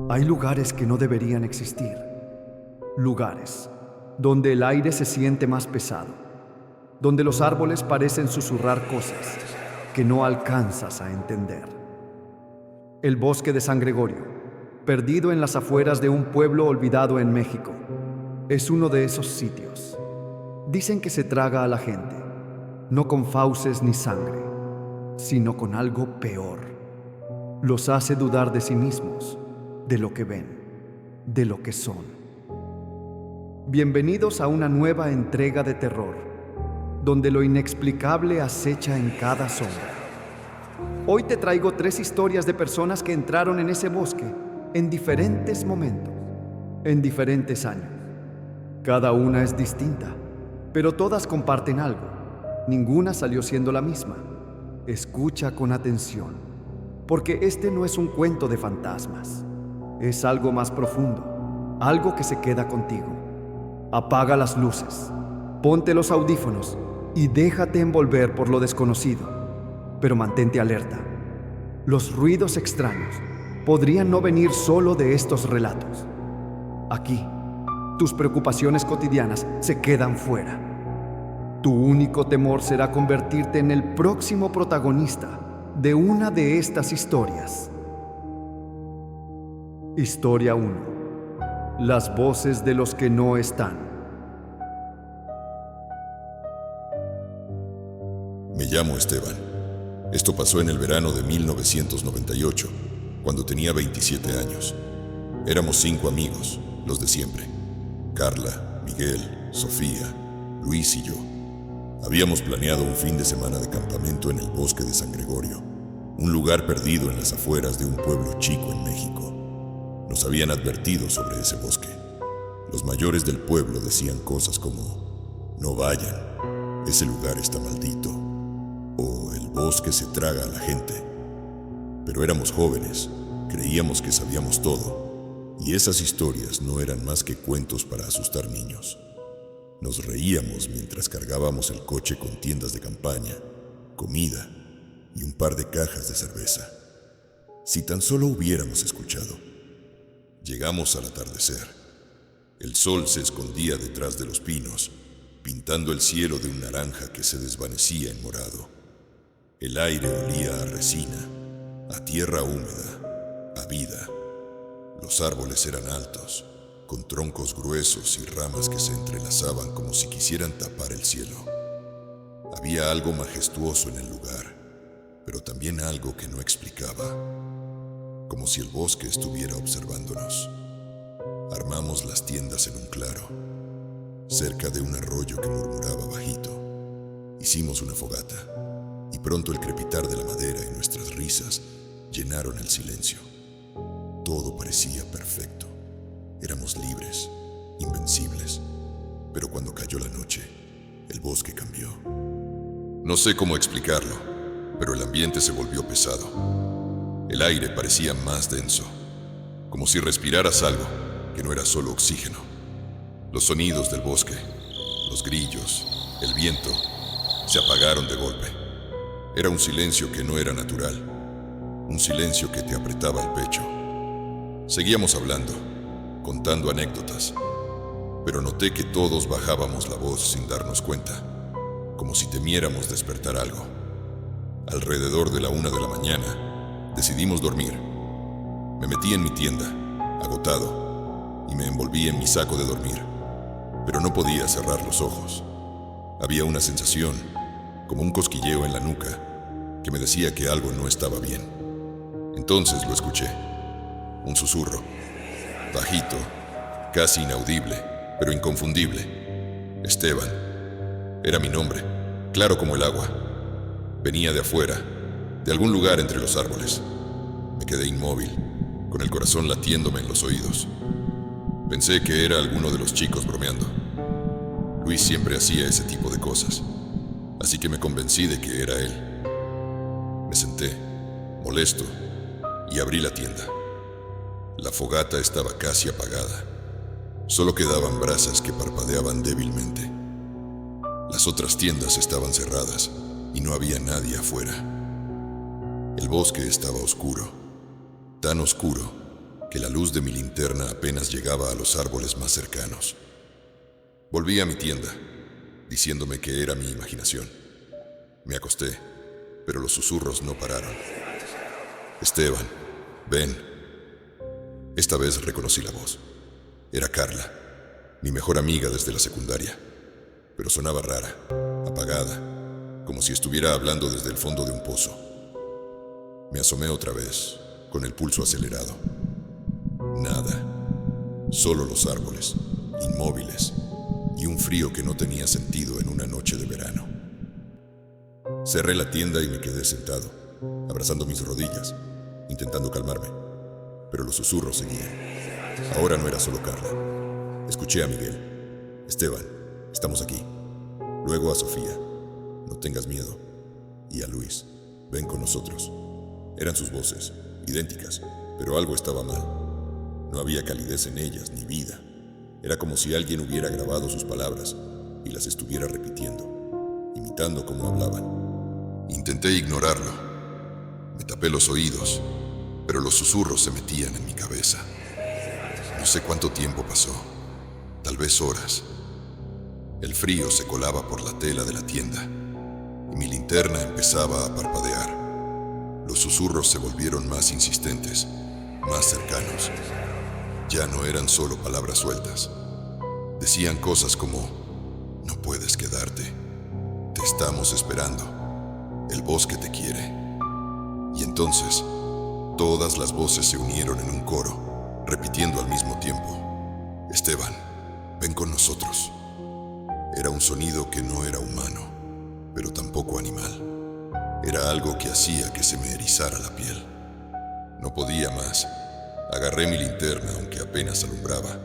Hay lugares que no deberían existir. Lugares donde el aire se siente más pesado, donde los árboles parecen susurrar cosas que no alcanzas a entender. El bosque de San Gregorio, perdido en las afueras de un pueblo olvidado en México, es uno de esos sitios. Dicen que se traga a la gente, no con fauces ni sangre, sino con algo peor. Los hace dudar de sí mismos, de lo que ven, de lo que son. Bienvenidos a una nueva entrega de terror, donde lo inexplicable acecha en cada sombra. Hoy te traigo 3 historias de personas que entraron en ese bosque en diferentes momentos, en diferentes años. Cada una es distinta, pero todas comparten algo. Ninguna salió siendo la misma. Escucha con atención, porque este no es un cuento de fantasmas. Es algo más profundo, algo que se queda contigo. Apaga las luces, ponte los audífonos y déjate envolver por lo desconocido, pero mantente alerta. Los ruidos extraños podrían no venir solo de estos relatos. Aquí, tus preocupaciones cotidianas se quedan fuera. Tu único temor será convertirte en el próximo protagonista de una de estas historias. Historia 1. Las voces de los que no están. Me llamo Esteban. Esto pasó en el verano de 1998, cuando tenía 27 años. Éramos 5 amigos, los de siempre. Carla, Miguel, Sofía, Luis y yo. Habíamos planeado un fin de semana de campamento en el bosque de San Gregorio, un lugar perdido en las afueras de un pueblo chico en México. Nos habían advertido sobre ese bosque. Los mayores del pueblo decían cosas como: no vayan, ese lugar está maldito, o el bosque se traga a la gente. Pero éramos jóvenes, creíamos que sabíamos todo, y esas historias no eran más que cuentos para asustar niños. Nos reíamos mientras cargábamos el coche con tiendas de campaña, comida y un par de cajas de cerveza. Si tan solo hubiéramos escuchado. Llegamos al atardecer. El sol se escondía detrás de los pinos, pintando el cielo de un naranja que se desvanecía en morado. El aire olía a resina, a tierra húmeda, a vida. Los árboles eran altos, con troncos gruesos y ramas que se entrelazaban como si quisieran tapar el cielo. Había algo majestuoso en el lugar, pero también algo que no explicaba. Como si el bosque estuviera observándonos. Armamos las tiendas en un claro, cerca de un arroyo que murmuraba bajito. Hicimos una fogata, y pronto el crepitar de la madera y nuestras risas llenaron el silencio. Todo parecía perfecto. Éramos libres, invencibles. Pero cuando cayó la noche, el bosque cambió. No sé cómo explicarlo, pero el ambiente se volvió pesado. El aire parecía más denso, como si respiraras algo que no era solo oxígeno. Los sonidos del bosque, los grillos, el viento, se apagaron de golpe. Era un silencio que no era natural, un silencio que te apretaba el pecho. Seguíamos hablando, contando anécdotas, pero noté que todos bajábamos la voz sin darnos cuenta, como si temiéramos despertar algo. Alrededor de la 1 de la mañana, decidimos dormir. Me metí en mi tienda, agotado, y me envolví en mi saco de dormir, pero no podía cerrar los ojos. Había una sensación, como un cosquilleo en la nuca, que me decía que algo no estaba bien. Entonces lo escuché, un susurro, bajito, casi inaudible, pero inconfundible. Esteban. Era mi nombre, claro como el agua. Venía de afuera, de algún lugar entre los árboles. Me quedé inmóvil, con el corazón latiéndome en los oídos. Pensé que era alguno de los chicos bromeando. Luis siempre hacía ese tipo de cosas, así que me convencí de que era él. Me senté, molesto, y abrí la tienda. La fogata estaba casi apagada. Solo quedaban brasas que parpadeaban débilmente. Las otras tiendas estaban cerradas y no había nadie afuera. El bosque estaba oscuro, tan oscuro que la luz de mi linterna apenas llegaba a los árboles más cercanos. Volví a mi tienda, diciéndome que era mi imaginación. Me acosté, pero los susurros no pararon. Esteban, ven. Esta vez reconocí la voz. Era Carla, mi mejor amiga desde la secundaria, pero sonaba rara, apagada, como si estuviera hablando desde el fondo de un pozo. Me asomé otra vez, con el pulso acelerado. Nada, solo los árboles, inmóviles, y un frío que no tenía sentido en una noche de verano. Cerré la tienda y me quedé sentado, abrazando mis rodillas, intentando calmarme, pero los susurros seguían. Ahora no era solo Carla. Escuché a Miguel. Esteban, estamos aquí. Luego a Sofía, no tengas miedo. Y a Luis, ven con nosotros. Eran sus voces, idénticas, pero algo estaba mal. No había calidez en ellas, ni vida. Era como si alguien hubiera grabado sus palabras y las estuviera repitiendo, imitando cómo hablaban. Intenté ignorarlo. Me tapé los oídos, pero los susurros se metían en mi cabeza. No sé cuánto tiempo pasó, tal vez horas. El frío se colaba por la tela de la tienda y mi linterna empezaba a parpadear. Los susurros se volvieron más insistentes, más cercanos. Ya no eran solo palabras sueltas. Decían cosas como: no puedes quedarte, te estamos esperando, el bosque te quiere. Y entonces, todas las voces se unieron en un coro, repitiendo al mismo tiempo: Esteban, ven con nosotros. Era un sonido que no era humano, pero tampoco animal. Era algo que hacía que se me erizara la piel. No podía más. Agarré mi linterna, aunque apenas alumbraba,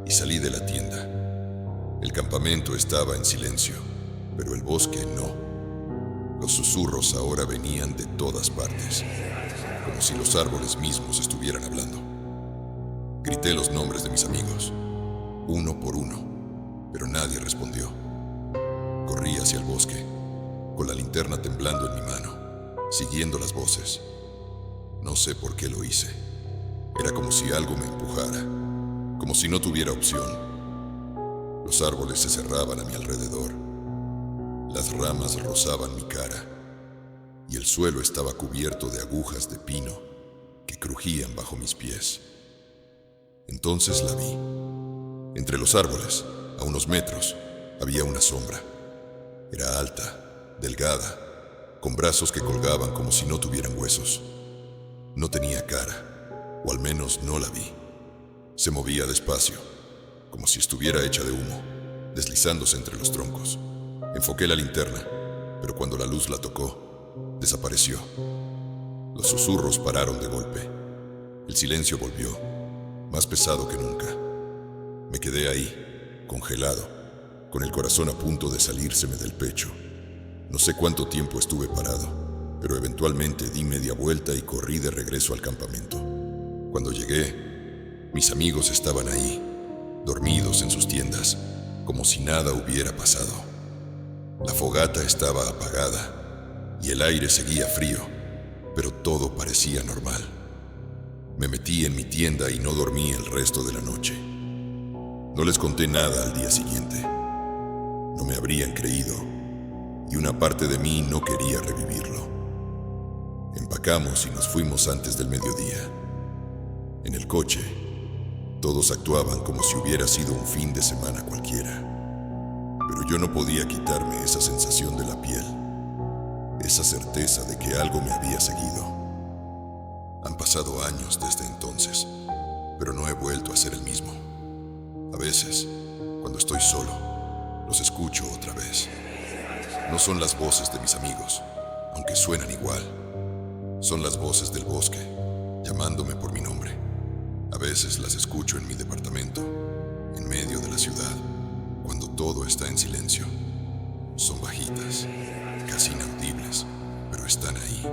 y salí de la tienda. El campamento estaba en silencio, pero el bosque no. Los susurros ahora venían de todas partes, como si los árboles mismos estuvieran hablando. Grité los nombres de mis amigos, uno por uno, pero nadie respondió. Corrí hacia el bosque, con la linterna temblando en mi mano, siguiendo las voces. No sé por qué lo hice. Era como si algo me empujara, como si no tuviera opción. Los árboles se cerraban a mi alrededor. Las ramas rozaban mi cara y el suelo estaba cubierto de agujas de pino que crujían bajo mis pies. Entonces la vi. Entre los árboles, a unos metros, había una sombra. Era alta, delgada, con brazos que colgaban como si no tuvieran huesos. No tenía cara, o al menos no la vi. Se movía despacio, como si estuviera hecha de humo, deslizándose entre los troncos. Enfoqué la linterna, pero cuando la luz la tocó, desapareció. Los susurros pararon de golpe. El silencio volvió, más pesado que nunca. Me quedé ahí, congelado, con el corazón a punto de salírseme del pecho. No sé cuánto tiempo estuve parado, pero eventualmente di media vuelta y corrí de regreso al campamento. Cuando llegué, mis amigos estaban ahí, dormidos en sus tiendas, como si nada hubiera pasado. La fogata estaba apagada y el aire seguía frío, pero todo parecía normal. Me metí en mi tienda y no dormí el resto de la noche. No les conté nada al día siguiente. No me habrían creído y una parte de mí no quería revivirlo. Empacamos y nos fuimos antes del mediodía. En el coche, todos actuaban como si hubiera sido un fin de semana cualquiera. Pero yo no podía quitarme esa sensación de la piel, esa certeza de que algo me había seguido. Han pasado años desde entonces, pero no he vuelto a ser el mismo. A veces, cuando estoy solo, los escucho otra vez. No son las voces de mis amigos, aunque suenan igual. Son las voces del bosque, llamándome por mi nombre. A veces las escucho en mi departamento, en medio de la ciudad, cuando todo está en silencio. Son bajitas, casi inaudibles, pero están ahí.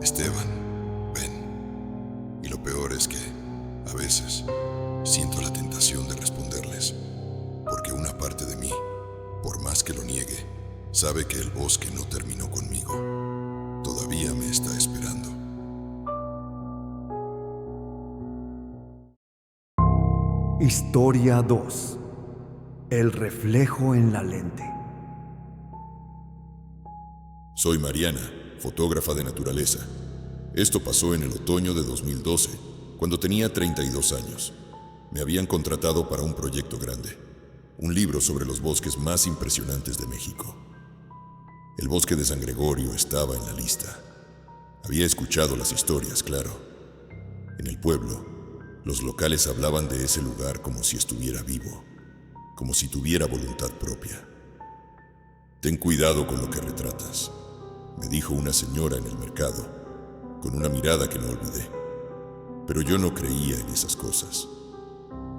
Esteban, ven. Y lo peor es que, a veces, siento la tentación de responderles, porque una parte de mí, por más que lo niegue, sabe que el bosque no terminó conmigo. Todavía me está esperando. Historia 2. El reflejo en la lente. Soy Mariana, fotógrafa de naturaleza. Esto pasó en el otoño de 2012, cuando tenía 32 años. Me habían contratado para un proyecto grande, un libro sobre los bosques más impresionantes de México. El bosque de San Gregorio estaba en la lista. Había escuchado las historias, claro. En el pueblo, los locales hablaban de ese lugar como si estuviera vivo, como si tuviera voluntad propia. Ten cuidado con lo que retratas, me dijo una señora en el mercado, con una mirada que no olvidé. Pero yo no creía en esas cosas.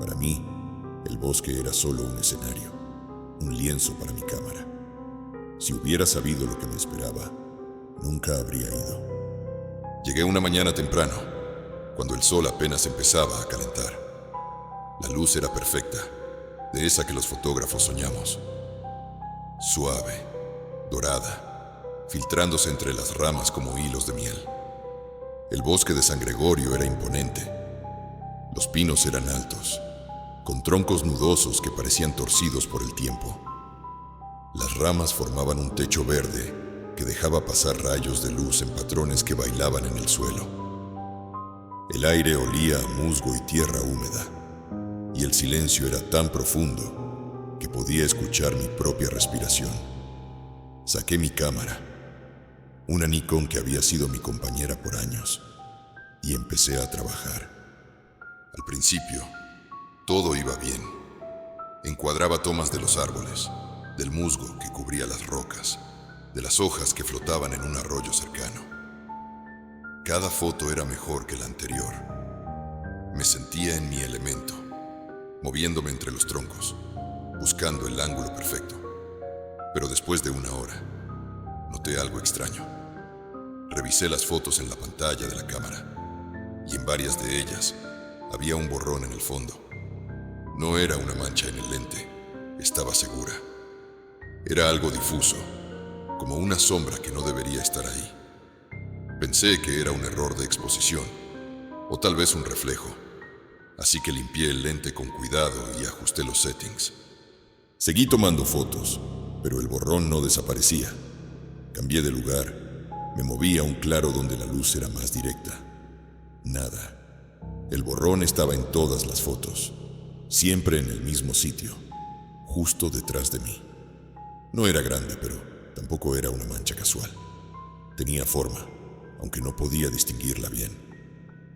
Para mí, el bosque era solo un escenario, un lienzo para mi cámara. Si hubiera sabido lo que me esperaba, nunca habría ido. Llegué una mañana temprano, cuando el sol apenas empezaba a calentar. La luz era perfecta, de esa que los fotógrafos soñamos. Suave, dorada, filtrándose entre las ramas como hilos de miel. El bosque de San Gregorio era imponente. Los pinos eran altos, con troncos nudosos que parecían torcidos por el tiempo. Las ramas formaban un techo verde que dejaba pasar rayos de luz en patrones que bailaban en el suelo. El aire olía a musgo y tierra húmeda, y el silencio era tan profundo que podía escuchar mi propia respiración. Saqué mi cámara, una Nikon que había sido mi compañera por años, y empecé a trabajar. Al principio, todo iba bien. Encuadraba tomas de los árboles, del musgo que cubría las rocas, de las hojas que flotaban en un arroyo cercano. Cada foto era mejor que la anterior. Me sentía en mi elemento, moviéndome entre los troncos, buscando el ángulo perfecto. Pero después de una hora, noté algo extraño. Revisé las fotos en la pantalla de la cámara, y en varias de ellas había un borrón en el fondo. No era una mancha en el lente, estaba segura. Era algo difuso, como una sombra que no debería estar ahí. Pensé que era un error de exposición, o tal vez un reflejo, así que limpié el lente con cuidado y ajusté los settings. Seguí tomando fotos, pero el borrón no desaparecía. Cambié de lugar, me moví a un claro donde la luz era más directa. Nada. El borrón estaba en todas las fotos, siempre en el mismo sitio, justo detrás de mí. No era grande, pero tampoco era una mancha casual. Tenía forma, aunque no podía distinguirla bien.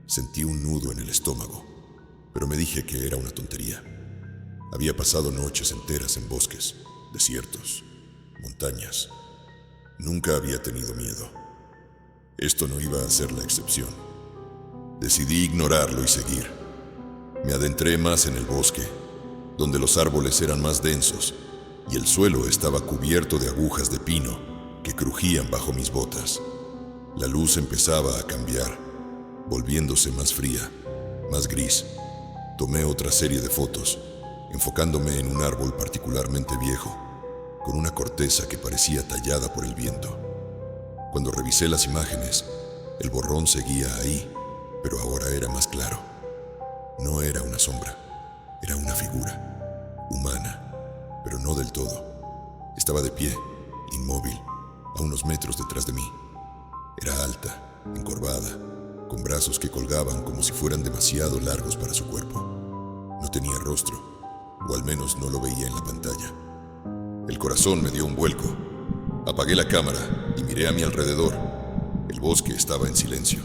Sentí un nudo en el estómago, pero me dije que era una tontería. Había pasado noches enteras en bosques, desiertos, montañas. Nunca había tenido miedo. Esto no iba a ser la excepción. Decidí ignorarlo y seguir. Me adentré más en el bosque, donde los árboles eran más densos y el suelo estaba cubierto de agujas de pino que crujían bajo mis botas. La luz empezaba a cambiar, volviéndose más fría, más gris. Tomé otra serie de fotos, enfocándome en un árbol particularmente viejo, con una corteza que parecía tallada por el viento. Cuando revisé las imágenes, el borrón seguía ahí, pero ahora era más claro. No era una sombra, era una figura, humana, pero no del todo. Estaba de pie, inmóvil, a unos metros detrás de mí. Era alta, encorvada, con brazos que colgaban como si fueran demasiado largos para su cuerpo. No tenía rostro, o al menos no lo veía en la pantalla. El corazón me dio un vuelco. Apagué la cámara y miré a mi alrededor. El bosque estaba en silencio,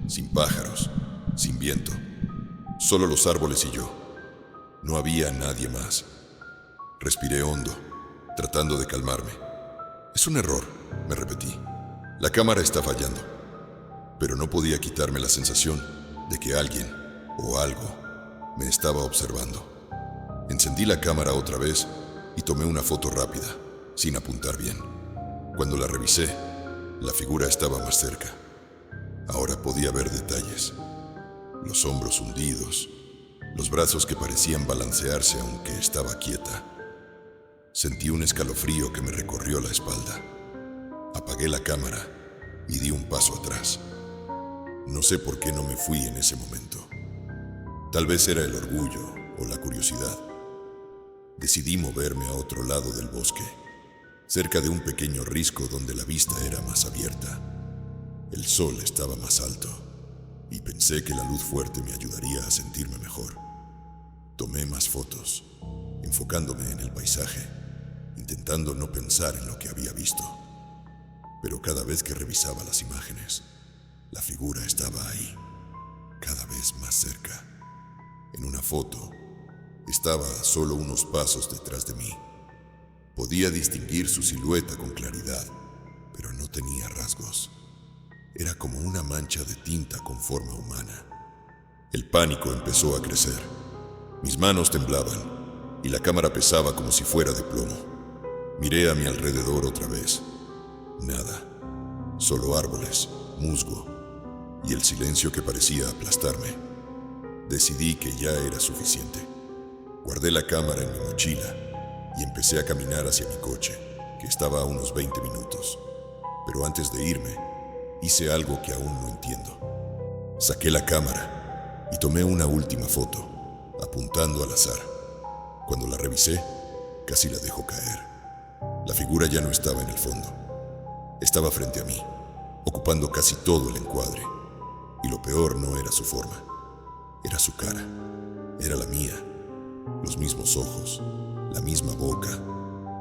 sin pájaros, sin viento. Solo los árboles y yo. No había nadie más. Respiré hondo, tratando de calmarme. Es un error, me repetí. La cámara está fallando. Pero no podía quitarme la sensación de que alguien o algo me estaba observando. Encendí la cámara otra vez y tomé una foto rápida, sin apuntar bien. Cuando la revisé, la figura estaba más cerca. Ahora podía ver detalles. Los hombros hundidos, los brazos que parecían balancearse aunque estaba quieta. Sentí un escalofrío que me recorrió la espalda. Apagué la cámara y di un paso atrás. No sé por qué no me fui en ese momento. Tal vez era el orgullo o o la curiosidad. Decidí moverme a otro lado del bosque, cerca de un pequeño risco donde la vista era más abierta. El sol estaba más alto y pensé que la luz fuerte me ayudaría a sentirme mejor. Tomé más fotos, enfocándome en el paisaje, intentando no pensar en lo que había visto. Pero cada vez que revisaba las imágenes, la figura estaba ahí, cada vez más cerca. En una foto, estaba a solo unos pasos detrás de mí. Podía distinguir su silueta con claridad, pero no tenía rasgos. Era como una mancha de tinta con forma humana. El pánico empezó a crecer. Mis manos temblaban y la cámara pesaba como si fuera de plomo. Miré a mi alrededor otra vez. Nada, solo árboles, musgo y el silencio que parecía aplastarme. Decidí que ya era suficiente. Guardé la cámara en mi mochila y empecé a caminar hacia mi coche, que estaba a unos 20 minutos. Pero antes de irme, hice algo que aún no entiendo. Saqué la cámara y tomé una última foto, apuntando al azar. Cuando la revisé, casi la dejó caer. La figura ya no estaba en el fondo. Estaba frente a mí, ocupando casi todo el encuadre. Y lo peor no era su forma, era su cara. Era la mía, los mismos ojos, la misma boca,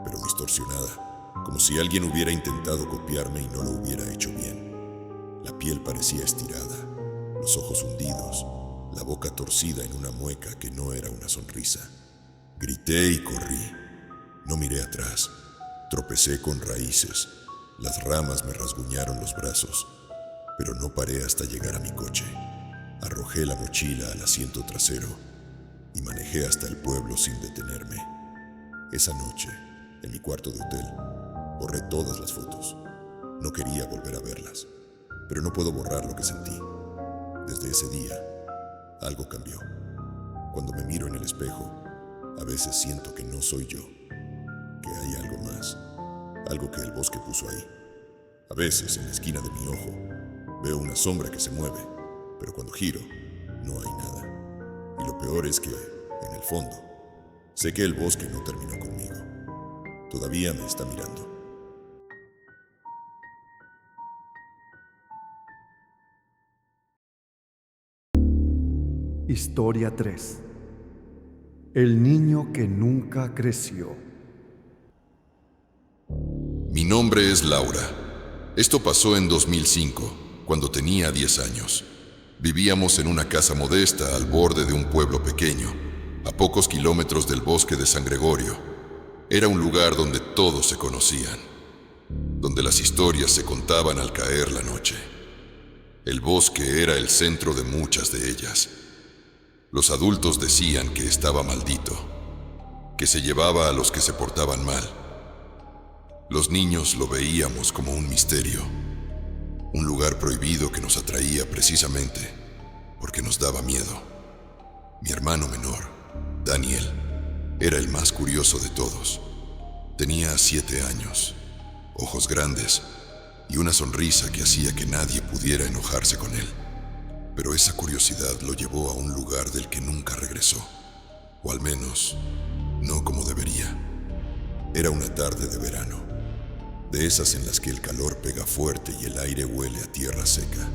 pero distorsionada, como si alguien hubiera intentado copiarme y no lo hubiera hecho bien. La piel parecía estirada, los ojos hundidos, la boca torcida en una mueca que no era una sonrisa. Grité y corrí. No miré atrás. Tropecé con raíces. Las ramas me rasguñaron los brazos, pero no paré hasta llegar a mi coche. Arrojé la mochila al asiento trasero y manejé hasta el pueblo sin detenerme. Esa noche, en mi cuarto de hotel, borré todas las fotos. No quería volver a verlas, pero no puedo borrar lo que sentí. Desde ese día, algo cambió. Cuando me miro en el espejo, a veces siento que no soy yo, que hay algo más, algo que el bosque puso ahí. A veces, en la esquina de mi ojo, veo una sombra que se mueve, pero cuando giro, no hay nada. Y lo peor es que, en el fondo, sé que el bosque no terminó conmigo. Todavía me está mirando. Historia 3. El niño que nunca creció. Mi nombre es Laura. Esto pasó en 2005, cuando tenía 10 años. Vivíamos en una casa modesta al borde de un pueblo pequeño, a pocos kilómetros del bosque de San Gregorio. Era un lugar donde todos se conocían, donde las historias se contaban al caer la noche. El bosque era el centro de muchas de ellas. Los adultos decían que estaba maldito, que se llevaba a los que se portaban mal. Los niños lo veíamos como un misterio, un lugar prohibido que nos atraía precisamente porque nos daba miedo. Mi hermano menor, Daniel, era el más curioso de todos. Tenía 7 años, ojos grandes y una sonrisa que hacía que nadie pudiera enojarse con él. Pero esa curiosidad lo llevó a un lugar del que nunca regresó, o al menos no como debería. Era una tarde de verano, de esas en las que el calor pega fuerte y el aire huele a tierra seca.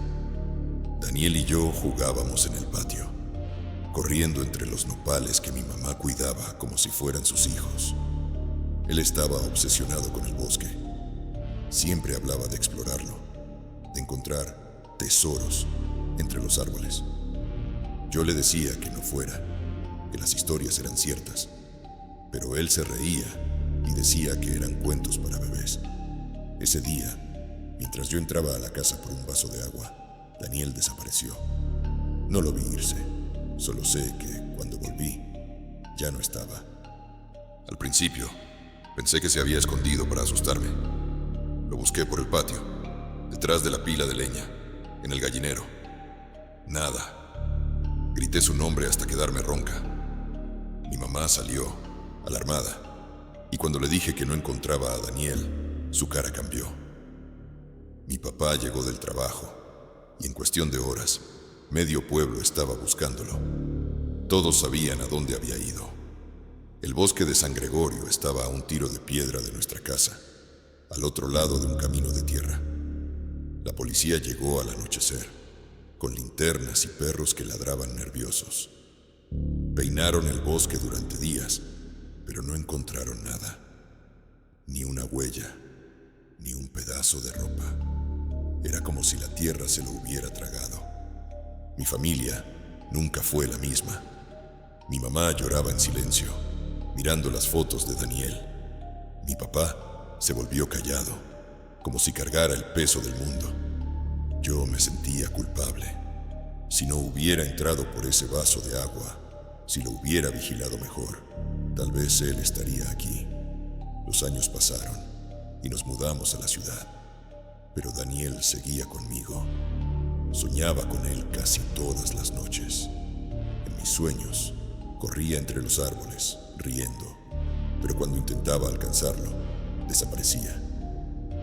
Daniel y yo jugábamos en el patio, corriendo entre los nopales que mi mamá cuidaba como si fueran sus hijos. Él estaba obsesionado con el bosque. Siempre hablaba de explorarlo, de encontrar tesoros entre los árboles. Yo le decía que no fuera, que las historias eran ciertas, pero él se reía y decía que eran cuentos para bebés. Ese día, mientras yo entraba a la casa por un vaso de agua, Daniel desapareció. No lo vi irse, solo sé que cuando volví, ya no estaba. Al principio, pensé que se había escondido para asustarme. Lo busqué por el patio, detrás de la pila de leña, en el gallinero. Nada. Grité su nombre hasta quedarme ronca. Mi mamá salió, alarmada, y cuando le dije que no encontraba a Daniel, su cara cambió. Mi papá llegó del trabajo, y en cuestión de horas, medio pueblo estaba buscándolo. Todos sabían a dónde había ido. El bosque de San Gregorio estaba a un tiro de piedra de nuestra casa, al otro lado de un camino de tierra. La policía llegó al anochecer, con linternas y perros que ladraban nerviosos. Peinaron el bosque durante días, pero no encontraron nada. Ni una huella, ni un pedazo de ropa. Era como si la tierra se lo hubiera tragado. Mi familia nunca fue la misma. Mi mamá lloraba en silencio, mirando las fotos de Daniel. Mi papá se volvió callado, como si cargara el peso del mundo. Yo me sentía culpable. Si no hubiera entrado por ese vaso de agua, si lo hubiera vigilado mejor, tal vez él estaría aquí. Los años pasaron y nos mudamos a la ciudad, pero Daniel seguía conmigo. Soñaba con él casi todas las noches. En mis sueños, corría entre los árboles, riendo, pero cuando intentaba alcanzarlo, desaparecía.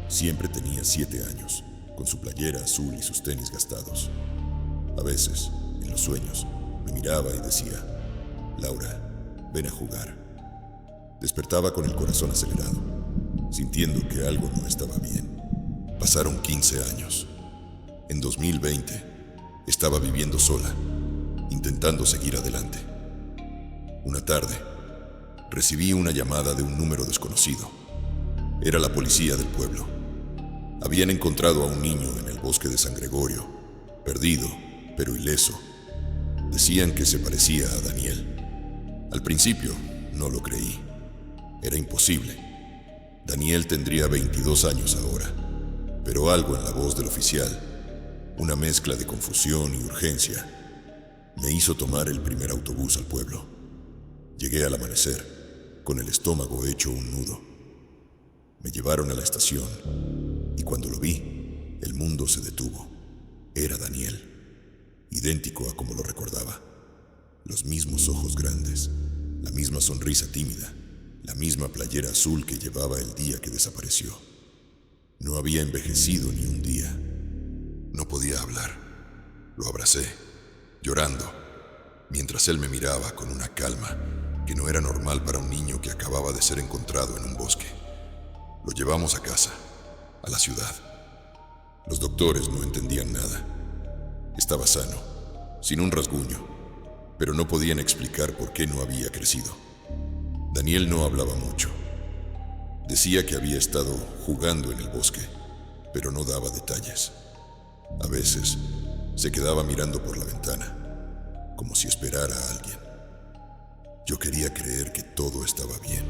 Siempre tenía 7 años, con su playera azul y sus tenis gastados. A veces, en los sueños, me miraba y decía: Laura, ven a jugar. Despertaba con el corazón acelerado, sintiendo que algo no estaba bien. Pasaron 15 años. En 2020, estaba viviendo sola, intentando seguir adelante. Una tarde, recibí una llamada de un número desconocido. Era la policía del pueblo. Habían encontrado a un niño en el bosque de San Gregorio, perdido, pero ileso. Decían que se parecía a Daniel. Al principio, no lo creí. Era imposible. Daniel tendría 22 años ahora, pero algo en la voz del oficial, una mezcla de confusión y urgencia, me hizo tomar el primer autobús al pueblo. Llegué al amanecer, con el estómago hecho un nudo. Me llevaron a la estación, y cuando lo vi, el mundo se detuvo. Era Daniel, idéntico a como lo recordaba. Los mismos ojos grandes, la misma sonrisa tímida, la misma playera azul que llevaba el día que desapareció. No había envejecido ni un día. No podía hablar. Lo abracé, llorando, mientras él me miraba con una calma que no era normal para un niño que acababa de ser encontrado en un bosque. Lo llevamos a casa, a la ciudad. Los doctores no entendían nada. Estaba sano, sin un rasguño, pero no podían explicar por qué no había crecido. Daniel no hablaba mucho. Decía que había estado jugando en el bosque, pero no daba detalles. A veces se quedaba mirando por la ventana, como si esperara a alguien. Yo quería creer que todo estaba bien,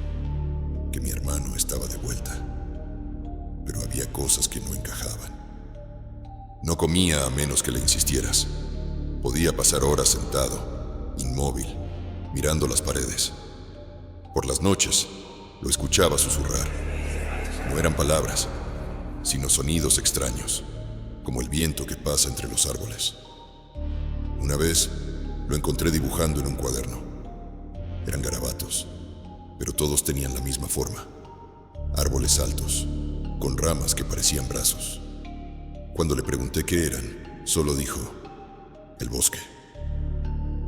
que mi hermano estaba de vuelta, pero había cosas que no encajaban. No comía a menos que le insistieras. Podía pasar horas sentado, inmóvil, mirando las paredes. Por las noches, lo escuchaba susurrar. No eran palabras, sino sonidos extraños, como el viento que pasa entre los árboles. Una vez, lo encontré dibujando en un cuaderno. Eran garabatos, pero todos tenían la misma forma. Árboles altos, con ramas que parecían brazos. Cuando le pregunté qué eran, solo dijo: el bosque.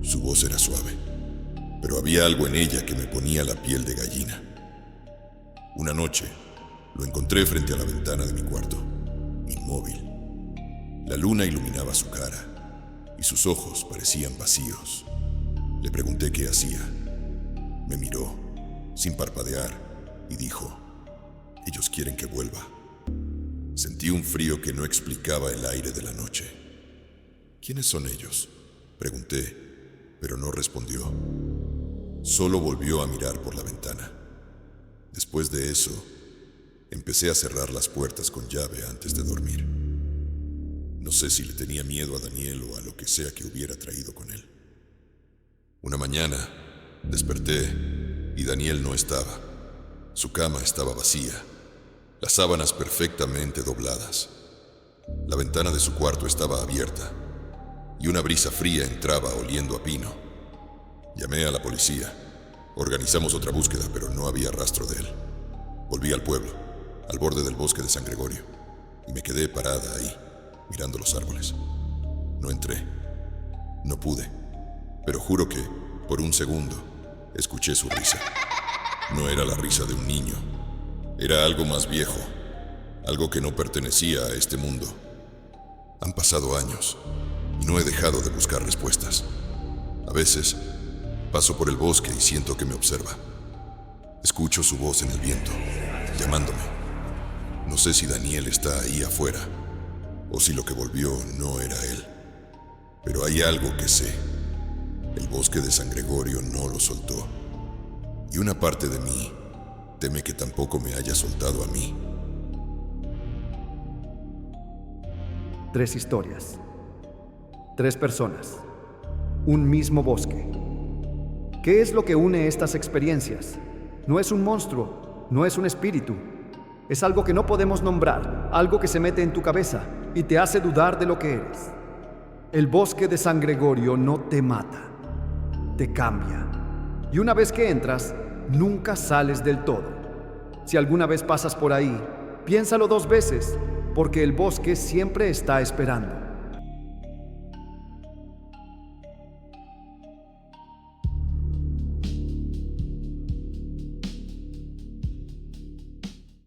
Su voz era suave, pero había algo en ella que me ponía la piel de gallina. Una noche, lo encontré frente a la ventana de mi cuarto, inmóvil. La luna iluminaba su cara, y sus ojos parecían vacíos. Le pregunté qué hacía. Me miró, sin parpadear, y dijo: ellos quieren que vuelva. Sentí un frío que no explicaba el aire de la noche. ¿Quiénes son ellos?, pregunté, pero no respondió. Solo volvió a mirar por la ventana. Después de eso, empecé a cerrar las puertas con llave antes de dormir. No sé si le tenía miedo a Daniel o a lo que sea que hubiera traído con él. Una mañana, desperté y Daniel no estaba. Su cama estaba vacía, las sábanas perfectamente dobladas. La ventana de su cuarto estaba abierta y una brisa fría entraba oliendo a pino. Llamé a la policía. Organizamos otra búsqueda, pero no había rastro de él. Volví al pueblo, al borde del bosque de San Gregorio, y me quedé parada ahí, mirando los árboles. No entré. No pude, pero juro que Por un segundo, escuché su risa. No era la risa de un niño. Era algo más viejo, algo que no pertenecía a este mundo. Han pasado años y no he dejado de buscar respuestas. A veces, paso por el bosque y siento que me observa. Escucho su voz en el viento, llamándome. No sé si Daniel está ahí afuera, o si lo que volvió no era él. Pero hay algo que sé. El bosque de San Gregorio no lo soltó. Y una parte de mí teme que tampoco me haya soltado a mí. 3 historias. 3 personas. Un mismo bosque. ¿Qué es lo que une estas experiencias? No es un monstruo, no es un espíritu. Es algo que no podemos nombrar, algo que se mete en tu cabeza y te hace dudar de lo que eres. El bosque de San Gregorio no te mata, te cambia. Y una vez que entras, nunca sales del todo. Si alguna vez pasas por ahí, piénsalo 2 veces, porque el bosque siempre está esperando.